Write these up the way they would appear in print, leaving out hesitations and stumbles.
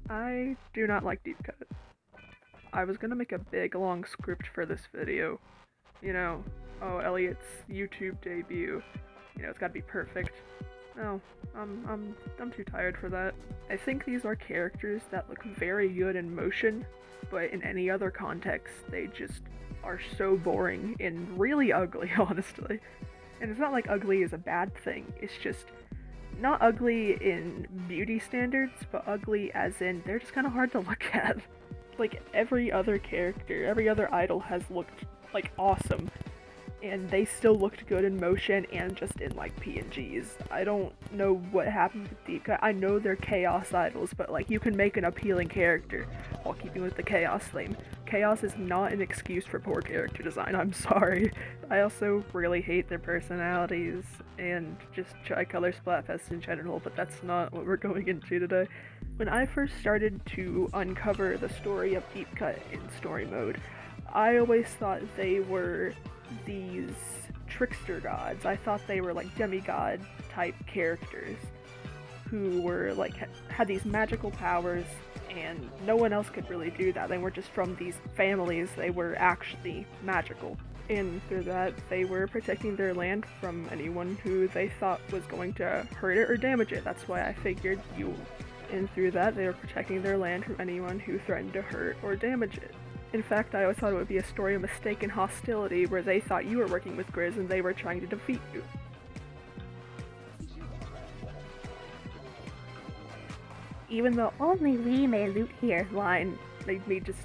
I do not like deep cut. I was gonna make a big long script for this video. You know, oh, Elliot's YouTube debut. It's gotta be perfect. No, I'm too tired for that. I think these are characters that look very good in motion, but in any other context, they just are so boring and really ugly, honestly. And it's not like ugly is a bad thing, it's just not ugly in beauty standards, but ugly as in they're just kind of hard to look at. Like every other character, every other idol has looked like awesome, and they still looked good in motion and just in like PNGs. I don't know what happened with Deep Cut. I know they're chaos idols, but like you can make an appealing character while keeping with the chaos theme. Chaos is not an excuse for poor character design, I'm sorry. I also really hate their personalities and just Tricolor Splatfest in general, but that's not what we're going into today. When I first started to uncover the story of Deep Cut in story mode, I always thought they were these trickster gods. I thought they were like demigod type characters who were like had these magical powers, and no one else could really do that. They weren't just from these families, they were actually magical. And through that, they were protecting their land from anyone who they thought was going to hurt it or damage it. That's why I figured you. And through that, they were protecting their land from anyone who threatened to hurt or damage it. In fact, I always thought it would be a story of mistaken hostility where they thought you were working with Grizz and they were trying to defeat you. Even the only we may loot here line made me just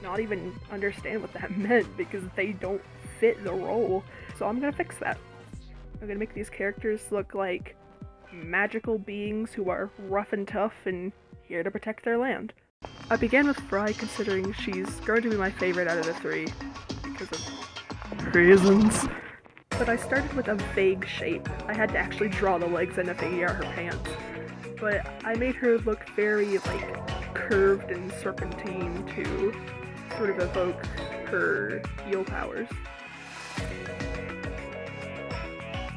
not even understand what that meant because they don't fit the role. So I'm gonna fix that. I'm gonna make these characters look like magical beings who are rough and tough and here to protect their land. I began with Fry considering she's going to be my favorite out of the three because of reasons. But I started with a vague shape. I had to actually draw the legs and to figure out her pants. But I made her look very like curved and serpentine to sort of evoke her eel powers.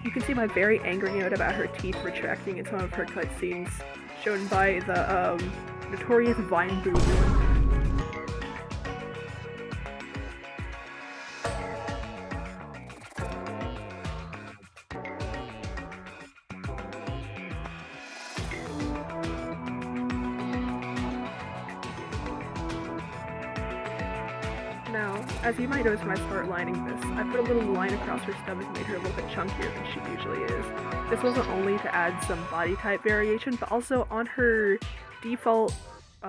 You can see my very angry note about her teeth retracting in some of her cutscenes, shown by the notorious Vine Boo villain. Now, as you might notice when I start lining this, I put a little line across her stomach and made her a little bit chunkier than she usually is. This wasn't only to add some body type variation, but also on her default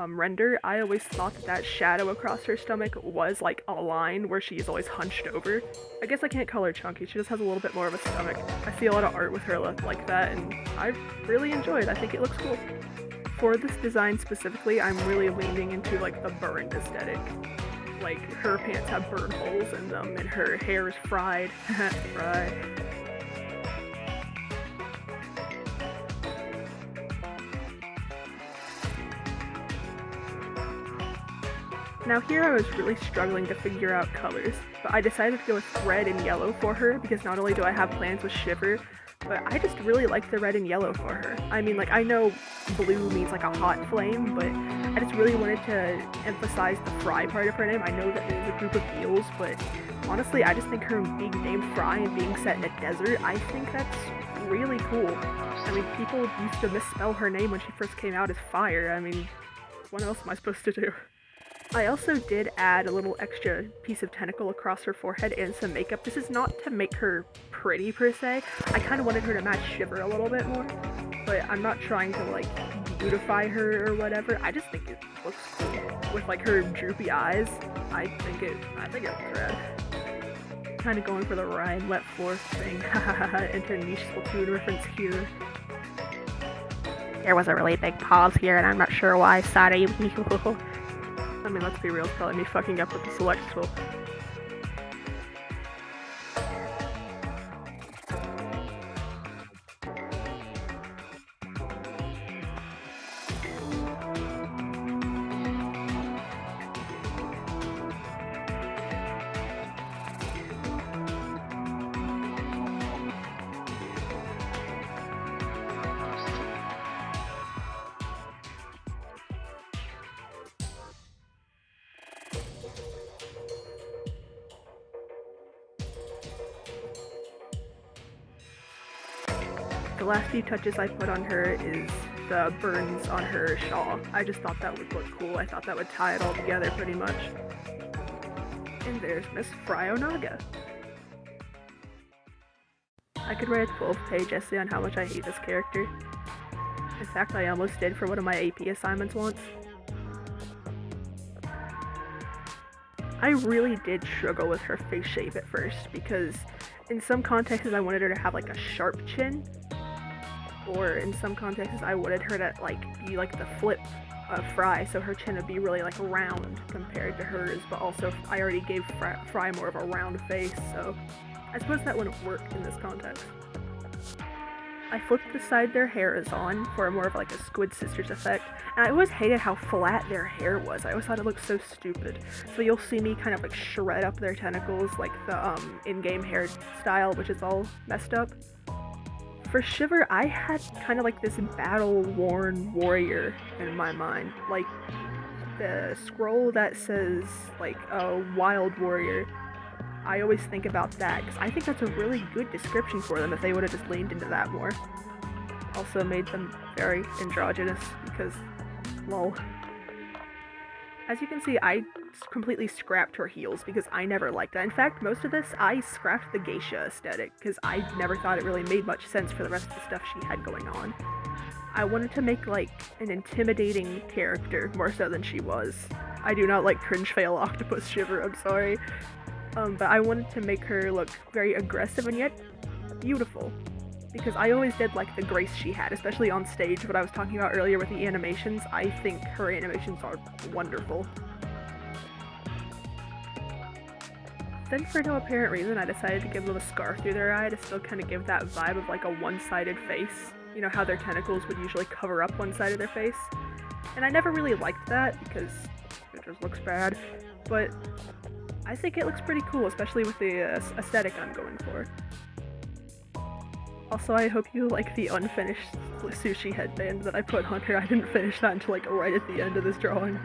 render, I always thought that shadow across her stomach was like a line where she's always hunched over. I guess I can't call her chunky, she just has a little bit more of a stomach. I see a lot of art with her like that, and I really enjoy it. I think it looks cool. For this design specifically, I'm really leaning into like the burned aesthetic. Like, her pants have burn holes in them, and her hair is fried. Fried. Now here I was really struggling to figure out colors, but I decided to go with red and yellow for her because not only do I have plans with Shiver, but I just really like the red and yellow for her. I mean, like, I know blue means like a hot flame, but I just really wanted to emphasize the Fry part of her name. I know that there's a group of eels, but honestly, I just think her being named Fry and being set in a desert, I think that's really cool. I mean, people used to misspell her name when she first came out as Fire. I mean, what else am I supposed to do? I also did add a little extra piece of tentacle across her forehead and some makeup. This is not to make her pretty per se. I kind of wanted her to match Shiver a little bit more, but I'm not trying to like beautify her or whatever. I just think it looks cool with like her droopy eyes. I think it looks rad. Kind of going for the Ryan wet floor thing. Enter niche Splatoon reference here. There was a really big pause here, and I'm not sure why. Sorry. I mean, let's be real, it's probably me fucking up with the select tool. the last few touches I put on her is the burns on her shawl. I just thought that would look cool. I thought that would tie it all together pretty much. And there's Miss Fryonaga. I could write a 12-page essay on how much I hate this character. In fact, I almost did for one of my AP assignments once. I really did struggle with her face shape at first, because in some contexts I wanted her to have like a sharp chin, or in some contexts I wanted her to like be like the flip of Fry, so her chin would be really like round compared to hers, but also I already gave Fry more of a round face, so I suppose that wouldn't work in this context. I flipped the side their hair is on for more of like a Squid Sisters effect, and I always hated how flat their hair was. I always thought it looked so stupid. So you'll see me kind of like shred up their tentacles like the in-game hairstyle, which is all messed up. For Shiver, I had kind of like this battle-worn warrior in my mind. Like the scroll that says like a wild warrior. I always think about that, because I think that's a really good description for them if they would have just leaned into that more. Also made them very androgynous, because, lol. As you can see, I completely scrapped her heels, because I never liked that. In fact, most of this, I scrapped the geisha aesthetic, because I never thought it really made much sense for the rest of the stuff she had going on. I wanted to make, like, an intimidating character, more so than she was. I do not like cringe fail octopus Shiver, I'm sorry. But I wanted to make her look very aggressive and yet beautiful, because I always did like the grace she had, especially on stage, what I was talking about earlier with the animations. I think her animations are wonderful. Then for no apparent reason, I decided to give them a scar through their eye to still kind of give that vibe of like a one-sided face. You know how their tentacles would usually cover up one side of their face? And I never really liked that because it just looks bad, but I think it looks pretty cool, especially with the aesthetic I'm going for. Also, I hope you like the unfinished sushi headband that I put on her. I didn't finish that until like right at the end of this drawing.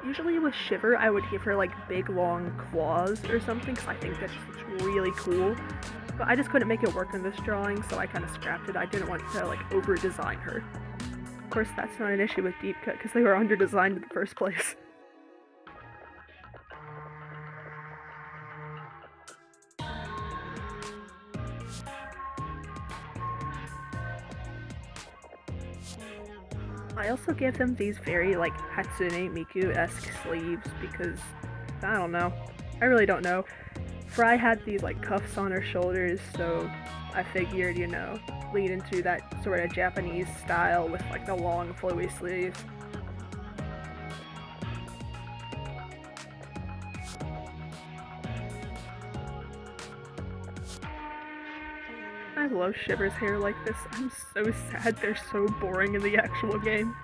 Usually with Shiver, I would give her like big long claws or something, because I think that just looks really cool. But I just couldn't make it work in this drawing, so I kind of scrapped it. I didn't want to like over-design her. Of course, that's not an issue with Deep Cut, because they were under-designed in the first place. I also gave them these very, like, Hatsune Miku-esque sleeves because, I don't know. I really don't know. Fry had these, like, cuffs on her shoulders, so I figured, you know, lead into that sort of Japanese style with, like, the long, flowy sleeves. I love Shiver's hair like this. I'm so sad they're so boring in the actual game.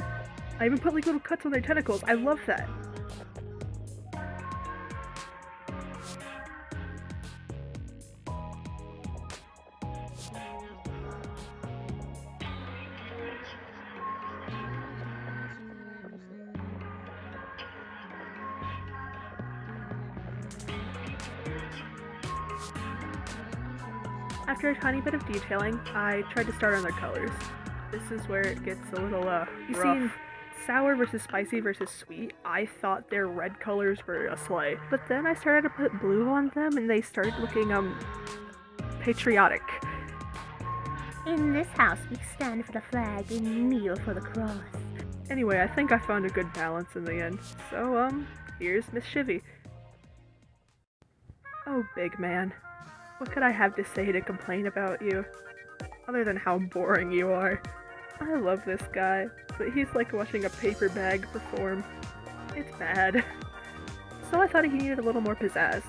I even put like little cuts on their tentacles. I love that. After a tiny bit of detailing, I tried to start on their colors. This is where it gets a little, you see, in sour versus spicy versus sweet, I thought their red colors were a slay. But then I started to put blue on them, and they started looking, patriotic. In this house, we stand for the flag and kneel for the cross. Anyway, I think I found a good balance in the end. So, here's Miss Shivy. Oh, big man. What could I have to say to complain about you? Other than how boring you are. I love this guy, but he's like watching a paper bag perform. It's bad. So I thought he needed a little more pizzazz.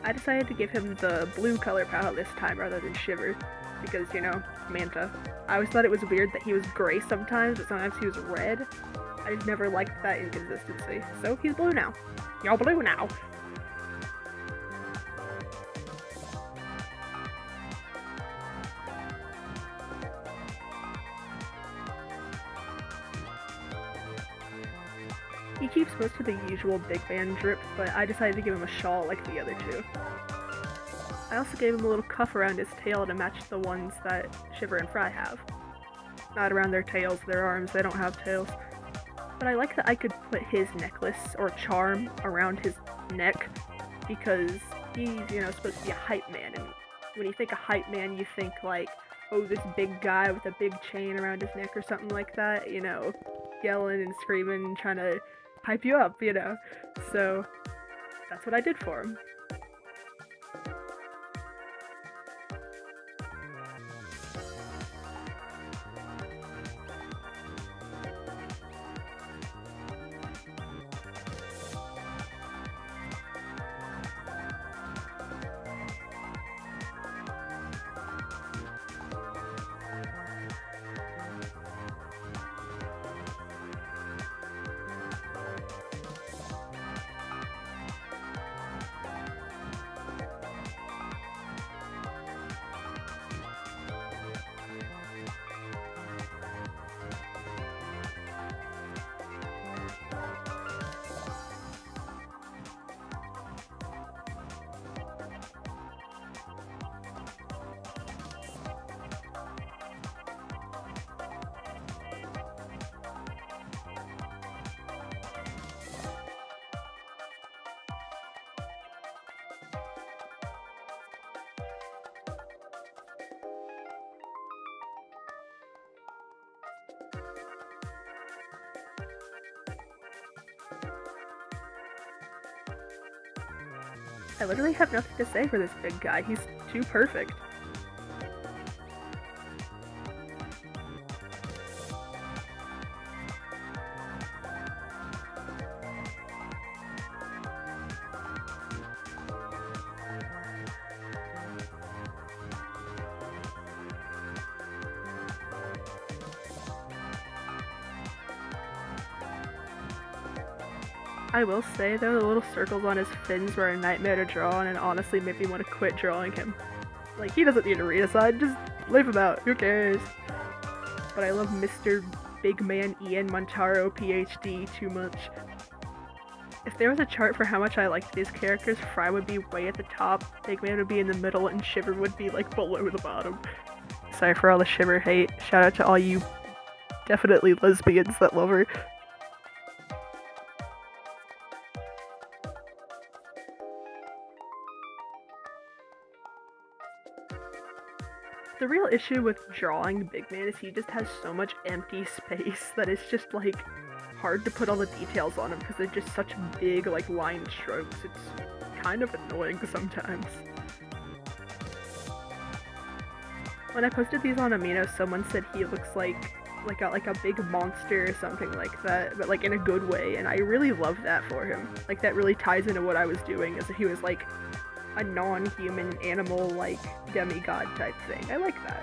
I decided to give him the blue color palette this time rather than Shiver, because, you know, Manta. I always thought it was weird that he was gray sometimes, but sometimes he was red. I just never liked that inconsistency. So he's blue now. Y'all blue now. He keeps most of the usual big man drip, but I decided to give him a shawl like the other two. I also gave him a little cuff around his tail to match the ones that Shiver and Fry have. Not around their tails, their arms, they don't have tails. But I like that I could put his necklace or charm around his neck because he's, supposed to be a hype man. And when you think of hype man, you think like, oh, this big guy with a big chain around his neck or something like that, yelling and screaming and trying to hype you up, So that's what I did for him. I literally have nothing to say for this big guy. He's too perfect. I will say though, the little circles on his fins were a nightmare to draw and it honestly made me want to quit drawing him. Like, he doesn't need a redesign, just leave him out, who cares? But I love Mr. Big Man Ian Montaro PhD too much. If there was a chart for how much I liked these characters, Fry would be way at the top, Big Man would be in the middle, and Shiver would be like below the bottom. Sorry for all the Shiver hate, shout out to all you definitely lesbians that love her. The real issue with drawing Big Man is he just has so much empty space that it's just like hard to put all the details on him because they're just such big like line strokes. It's kind of annoying sometimes. When I posted these on Amino, someone said he looks like a big monster or something like that, but like in a good way, and I really love that for him. Like, that really ties into what I was doing, as if he was like a non-human animal, like demigod type thing. I like that.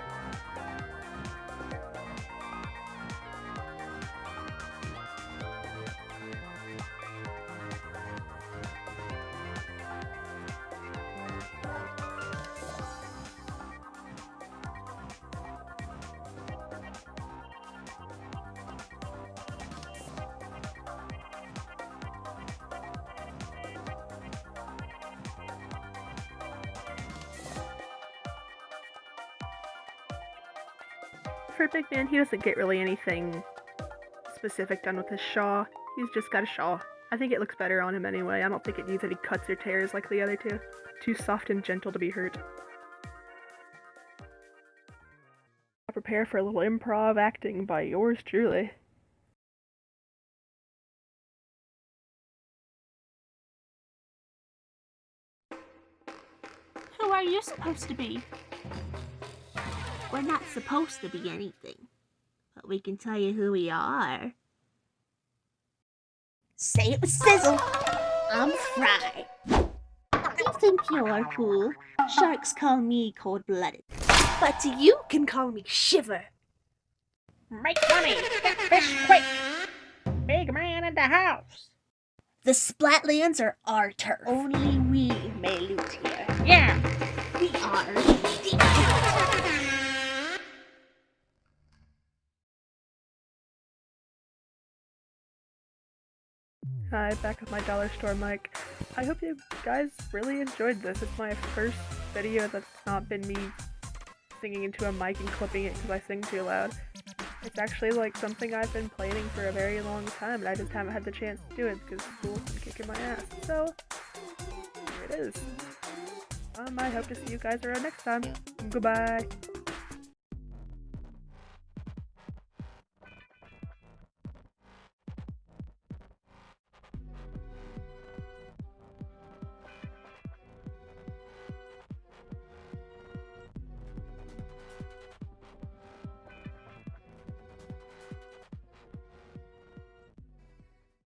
For Big Man, he doesn't get really anything specific done with his shaw. He's just got a shaw. I think it looks better on him anyway. I don't think it needs any cuts or tears like the other two. Too soft and gentle to be hurt. Prepare for a little improv acting by yours truly. Who are you supposed to be? We're not supposed to be anything, but we can tell you who we are. Say it with sizzle. I'm Fry. You think you're cool. Sharks call me cold-blooded. But you can call me Shiver. Make money! Get fish quick! Big Man in the house! The Splatlands are our turf. Only we may loot here. Yeah! We are the Cat. Hi, back with my dollar store mic. I hope you guys really enjoyed this. It's my first video that's not been me singing into a mic and clipping it because I sing too loud. It's actually like something I've been planning for a very long time, and I just haven't had the chance to do it because school's been kicking my ass. So, here it is. I hope to see you guys around next time. Goodbye.